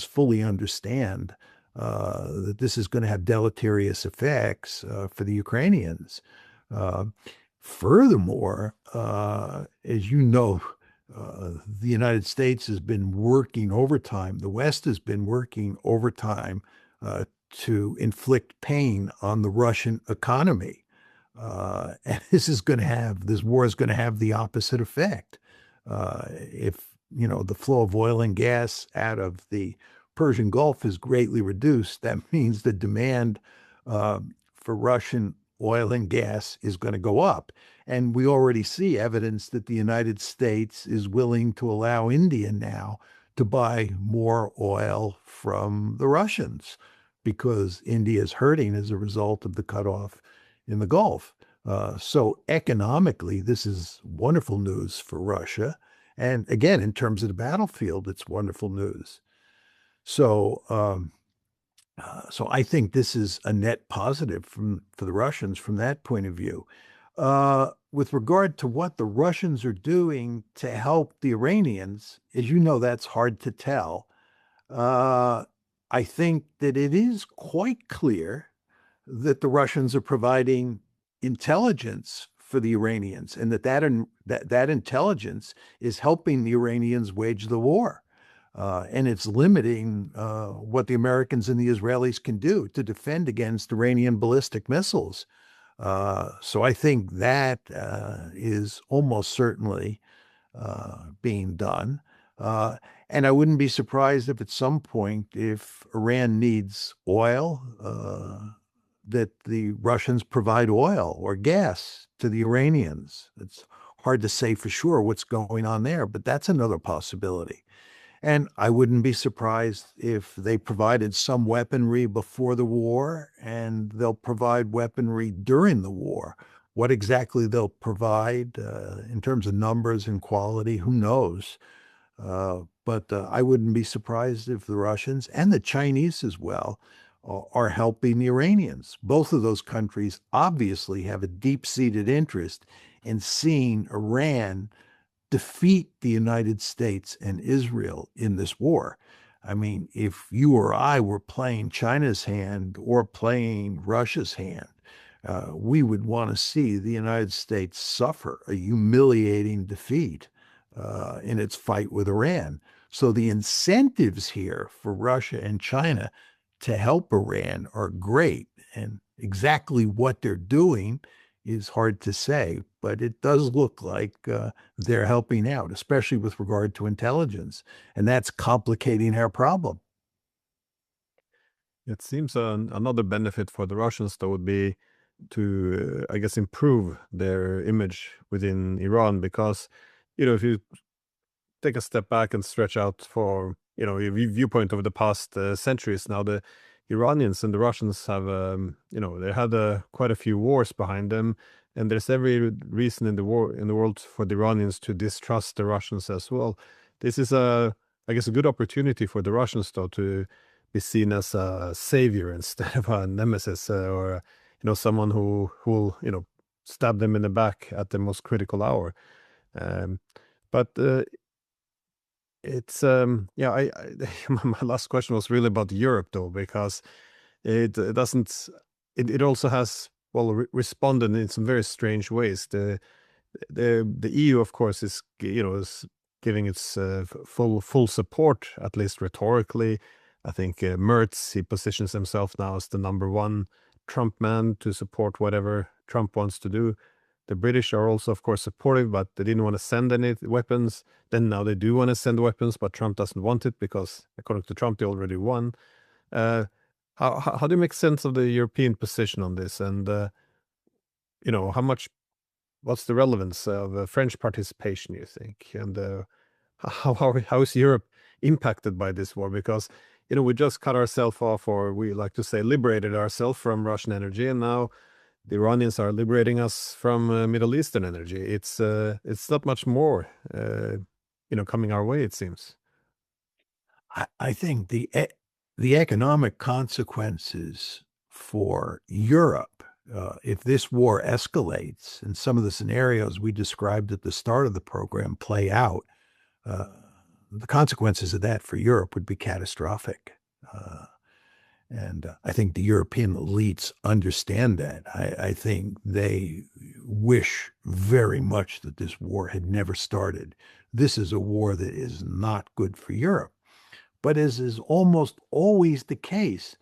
fully understand that this is going to have deleterious effects for the Ukrainians. Furthermore, as you know, the United States has been working overtime. The West has been working overtime to inflict pain on the Russian economy. And this war is going to have the opposite effect. If, the flow of oil and gas out of the Persian Gulf is greatly reduced, that means the demand for Russian oil and gas is going to go up. And we already see evidence that the United States is willing to allow India now to buy more oil from the Russians because India is hurting as a result of the cutoff in the Gulf. So economically, this is wonderful news for Russia. And again, in terms of the battlefield, it's wonderful news. So I think this is a net positive for the Russians from that point of view. With regard to what the Russians are doing to help the Iranians, as you know, that's hard to tell. I think that it is quite clear that the Russians are providing intelligence for the Iranians and that intelligence is helping the Iranians wage the war. And it's limiting what the Americans and the Israelis can do to defend against Iranian ballistic missiles. So I think that is almost certainly being done. And I wouldn't be surprised if at some point, if Iran needs oil, that the Russians provide oil or gas to the Iranians. It's hard to say for sure what's going on there, but that's another possibility. And I wouldn't be surprised if they provided some weaponry before the war and they'll provide weaponry during the war. What exactly they'll provide in terms of numbers and quality, who knows? But I wouldn't be surprised if the Russians and the Chinese as well are helping the Iranians. Both of those countries obviously have a deep-seated interest in seeing Iran defeat the United States and Israel in this war. I mean, if you or I were playing China's hand or playing Russia's hand, we would want to see the United States suffer a humiliating defeat in its fight with Iran. So the incentives here for Russia and China to help Iran are great. And exactly what they're doing is hard to say, but it does look like they're helping out, especially with regard to intelligence. And that's complicating our problem. It seems another benefit for the Russians, though, would be to, I guess, improve their image within Iran because, if you take a step back and stretch out for, your viewpoint over the past centuries now, the Iranians and the Russians have, they had quite a few wars behind them, and there's every reason in the world for the Iranians to distrust the Russians as well. This is I guess, a good opportunity for the Russians, though, to be seen as a savior instead of a nemesis or, someone who will, stab them in the back at the most critical hour. But it's yeah. My last question was really about Europe, though, because it doesn't. It also has responded in some very strange ways. The EU, of course, is giving its full support, at least rhetorically. I think Merz, he positions himself now as the number one Trump man to support whatever Trump wants to do. The British are also, of course, supportive, but they didn't want to send any weapons. Then now they do want to send weapons, but Trump doesn't want it because, according to Trump, they already won. Uh, how do you make sense of the European position on this? And, how much, what's the relevance of French participation, you think? And how is Europe impacted by this war? Because, we just cut ourselves off, or we like to say liberated ourselves from Russian energy, and now the Iranians are liberating us from Middle Eastern energy. It's not much more, coming our way, it seems. I think the economic consequences for Europe, if this war escalates and some of the scenarios we described at the start of the program play out, uh, the consequences of that for Europe would be catastrophic. And I think the European elites understand that. I think they wish very much that this war had never started. This is a war that is not good for Europe. But as is almost always the case,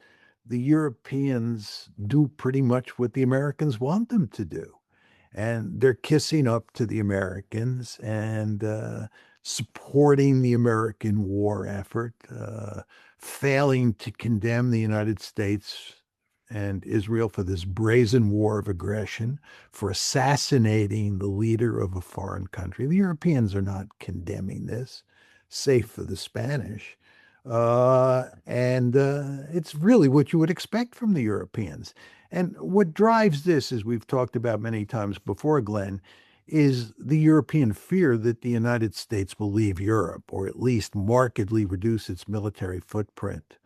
the Europeans do pretty much what the Americans want them to do. And they're kissing up to the Americans and supporting the American war effort, failing to condemn the United States and Israel for this brazen war of aggression, for assassinating the leader of a foreign country. The Europeans are not condemning this, save for the Spanish. And it's really what you would expect from the Europeans. And what drives this, as we've talked about many times before, Glenn, is the European fear that the United States will leave Europe or at least markedly reduce its military footprint.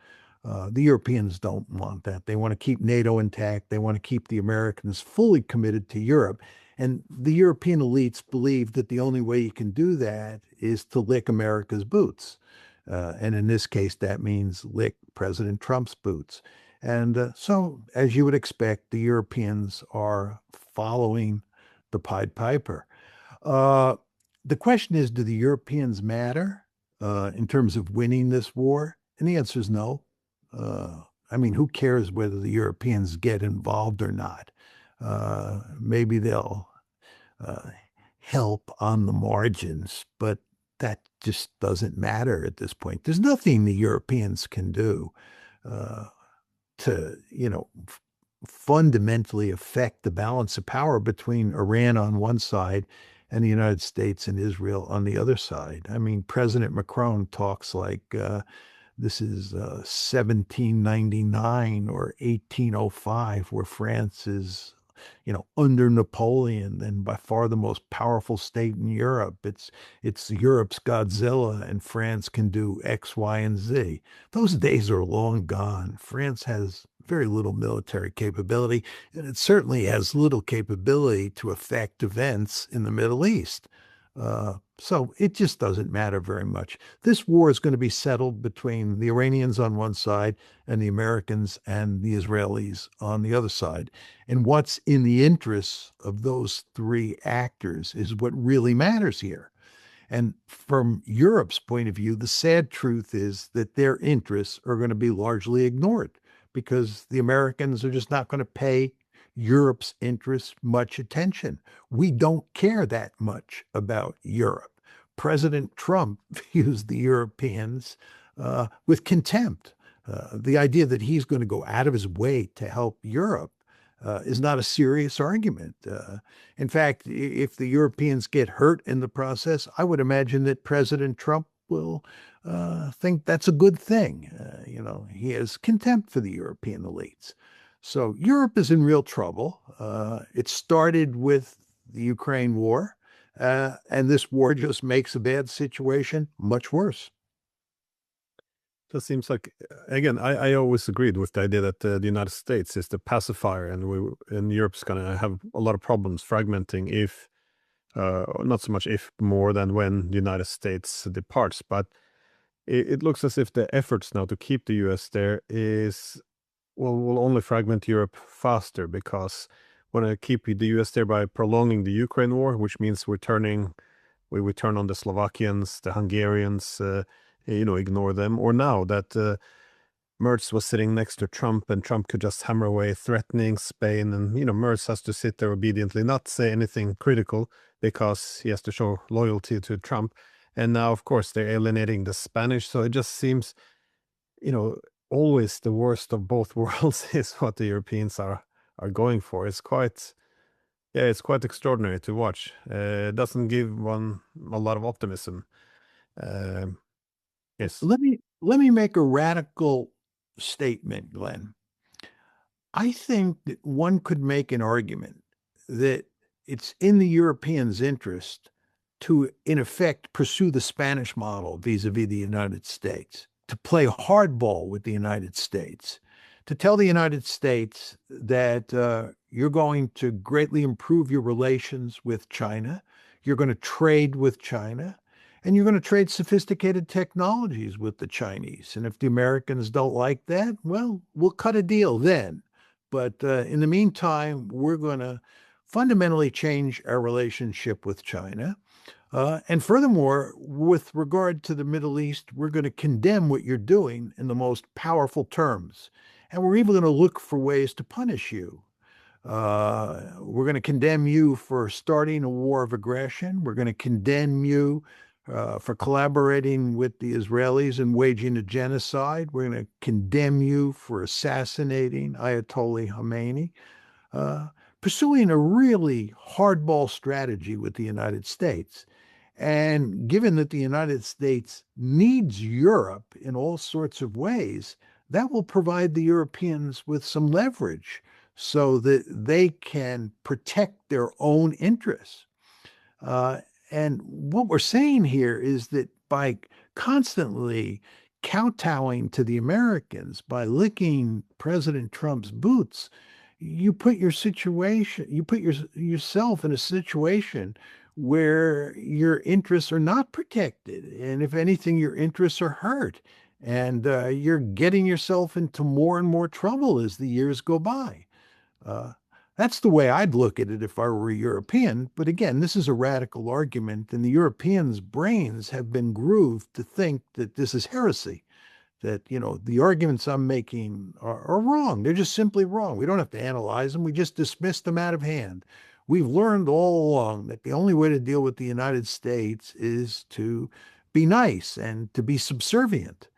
The Europeans don't want that. They want to keep NATO intact. They want to keep the Americans fully committed to Europe. And the European elites believe that the only way you can do that is to lick America's boots. And in this case, that means lick President Trump's boots. And so, as you would expect, the Europeans are following the Pied Piper. Uh, the question is, do the Europeans matter in terms of winning this war? And the answer is no. I mean, who cares whether the Europeans get involved or not? Maybe they'll uh, help on the margins, but that just doesn't matter at this point. There's nothing the Europeans can do uh, to, fundamentally affect the balance of power between Iran on one side and the United States and Israel on the other side. I mean, President Macron talks like this is 1799 or 1805, where France is, under Napoleon and by far the most powerful state in Europe. It's Europe's Godzilla, and France can do X, Y, and Z. Those days are long gone. France has very little military capability, and it certainly has little capability to affect events in the Middle East. So it just doesn't matter very much. This war is going to be settled between the Iranians on one side and the Americans and the Israelis on the other side. And what's in the interests of those three actors is what really matters here. And from Europe's point of view, the sad truth is that their interests are going to be largely ignored because the Americans are just not going to pay Europe's interests much attention. We don't care that much about Europe. President Trump views the Europeans with contempt. The idea that he's going to go out of his way to help Europe is not a serious argument. In fact, if the Europeans get hurt in the process, I would imagine that President Trump will think that's a good thing. He has contempt for the European elites. So Europe is in real trouble. It started with the Ukraine war, and this war just makes a bad situation much worse. It seems like, again, I always agreed with the idea that the United States is the pacifier, and Europe's going to have a lot of problems fragmenting if, not so much if, more than when the United States departs. But it looks as if the efforts now to keep the US there will only fragment Europe faster, because want to keep the US there by prolonging the Ukraine war, which means we turn on the Slovakians, the Hungarians, ignore them. Or now that Merz was sitting next to Trump, and Trump could just hammer away, threatening Spain. And, Merz has to sit there obediently, not say anything critical because he has to show loyalty to Trump. And now, of course, they're alienating the Spanish. So it just seems, you know, always the worst of both worlds is what the Europeans are going for. It's quite extraordinary to watch. It doesn't give one a lot of optimism. Um, yes. Let me make a radical statement, Glenn. I think that one could make an argument that it's in the Europeans' interest to, in effect, pursue the Spanish model vis-a-vis the United States, to play hardball with the United States, to tell the United States that you're going to greatly improve your relations with China, you're going to trade with China, and you're going to trade sophisticated technologies with the Chinese. And if the Americans don't like that, well, we'll cut a deal then. But in the meantime, we're going to fundamentally change our relationship with China. And furthermore, with regard to the Middle East, we're going to condemn what you're doing in the most powerful terms. And we're even going to look for ways to punish you. We're going to condemn you for starting a war of aggression. We're going to condemn you for collaborating with the Israelis and waging a genocide. We're going to condemn you for assassinating Ayatollah Khomeini. Pursuing a really hardball strategy with the United States. And given that the United States needs Europe in all sorts of ways, that will provide the Europeans with some leverage so that they can protect their own interests. And what we're saying here is that by constantly kowtowing to the Americans, by licking President Trump's boots, you put yourself in a situation where your interests are not protected. And if anything, your interests are hurt. And you're getting yourself into more and more trouble as the years go by. That's the way I'd look at it if I were a European. But again, this is a radical argument, and the Europeans' brains have been grooved to think that this is heresy, that, the arguments I'm making are wrong. They're just simply wrong. We don't have to analyze them. We just dismiss them out of hand. We've learned all along that the only way to deal with the United States is to be nice and to be subservient.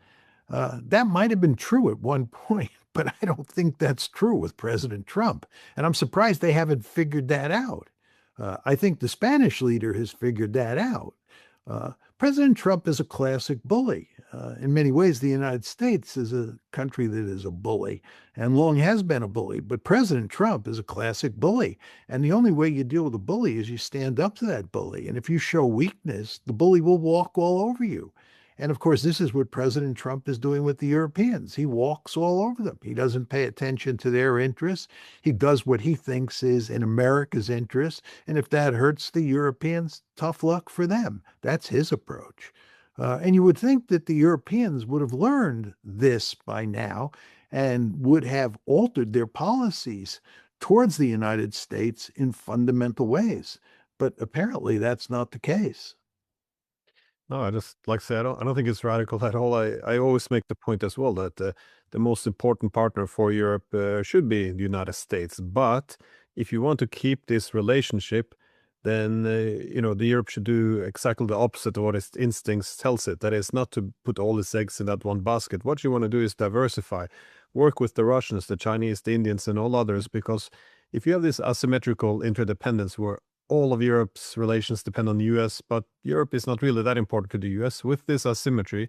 That might have been true at one point, but I don't think that's true with President Trump. And I'm surprised they haven't figured that out. I think the Spanish leader has figured that out. President Trump is a classic bully. In many ways, the United States is a country that is a bully and long has been a bully. But President Trump is a classic bully. And the only way you deal with a bully is you stand up to that bully. And if you show weakness, the bully will walk all over you. And of course, this is what President Trump is doing with the Europeans. He walks all over them. He doesn't pay attention to their interests. He does what he thinks is in America's interest. And if that hurts the Europeans, tough luck for them. That's his approach. And you would think that the Europeans would have learned this by now and would have altered their policies towards the United States in fundamental ways. But apparently that's not the case. No, I just like I say, I don't think it's radical at all. I always make the point as well that the most important partner for Europe should be the United States. But if you want to keep this relationship, then the Europe should do exactly the opposite of what its instincts tells it. That is not to put all its eggs in that one basket. What you want to do is diversify, work with the Russians, the Chinese, the Indians, and all others. Because if you have this asymmetrical interdependence where all of Europe's relations depend on the US, but Europe is not really that important to the US. With this asymmetry,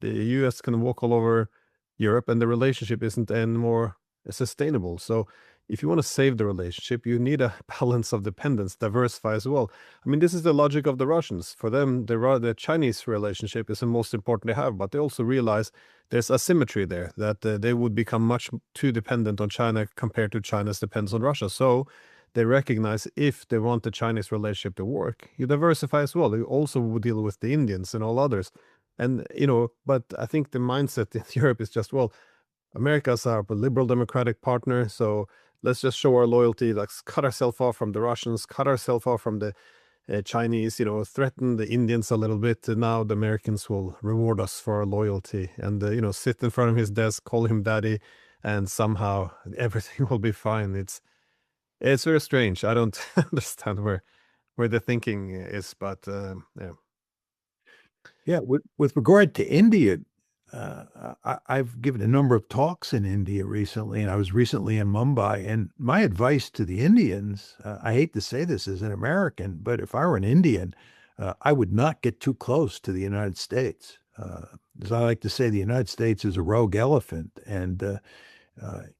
the US can walk all over Europe and the relationship isn't anymore sustainable. So if you want to save the relationship, you need a balance of dependence, diversify as well. I mean, this is the logic of the Russians. For them, the Chinese relationship is the most important they have, but they also realize there's asymmetry there, that they would become much too dependent on China compared to China's dependence on Russia. So they recognize if they want the Chinese relationship to work, you diversify as well. You also would deal with the Indians and all others. And, but I think the mindset in Europe is just, well, America's our liberal democratic partner, so let's just show our loyalty. Let's cut ourselves off from the Russians, cut ourselves off from the Chinese, threaten the Indians a little bit. Now the Americans will reward us for our loyalty, and sit in front of his desk, call him daddy, and somehow everything will be fine. It's very strange. I don't understand where the thinking is, but yeah. Yeah, with regard to India, I've given a number of talks in India recently, and I was recently in Mumbai. And my advice to the Indians, I hate to say this as an American, but if I were an Indian, I would not get too close to the United States. As I like to say, the United States is a rogue elephant, and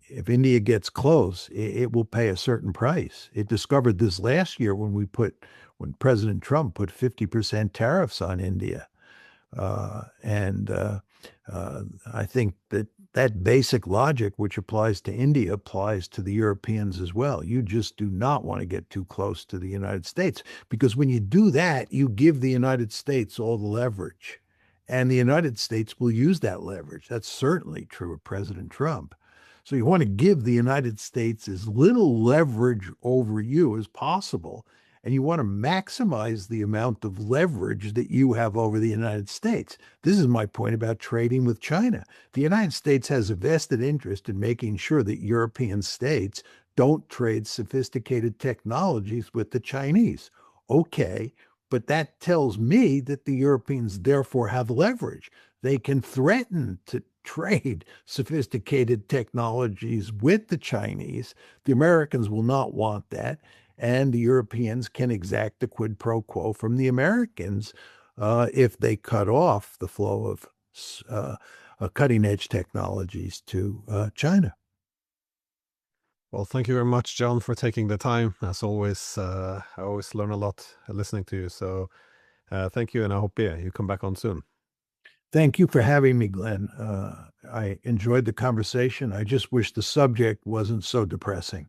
if India gets close, it will pay a certain price. It discovered this last year when President Trump put 50% tariffs on India. And I think that basic logic, which applies to India, applies to the Europeans as well. You just do not want to get too close to the United States, because when you do that, you give the United States all the leverage. And the United States will use that leverage. That's certainly true of President Trump. So you want to give the United States as little leverage over you as possible, and you want to maximize the amount of leverage that you have over the United States. This is my point about trading with China. The United States has a vested interest in making sure that European states don't trade sophisticated technologies with the Chinese. Okay, but that tells me that the Europeans therefore have leverage. They can threaten to trade sophisticated technologies with the Chinese. The Americans will not want that. And the Europeans can exact a quid pro quo from the Americans if they cut off the flow of cutting edge technologies to China. Well, thank you very much, John, for taking the time. As always, I always learn a lot listening to you. So thank you, and I hope you come back on soon. Thank you for having me, Glenn. I enjoyed the conversation. I just wish the subject wasn't so depressing.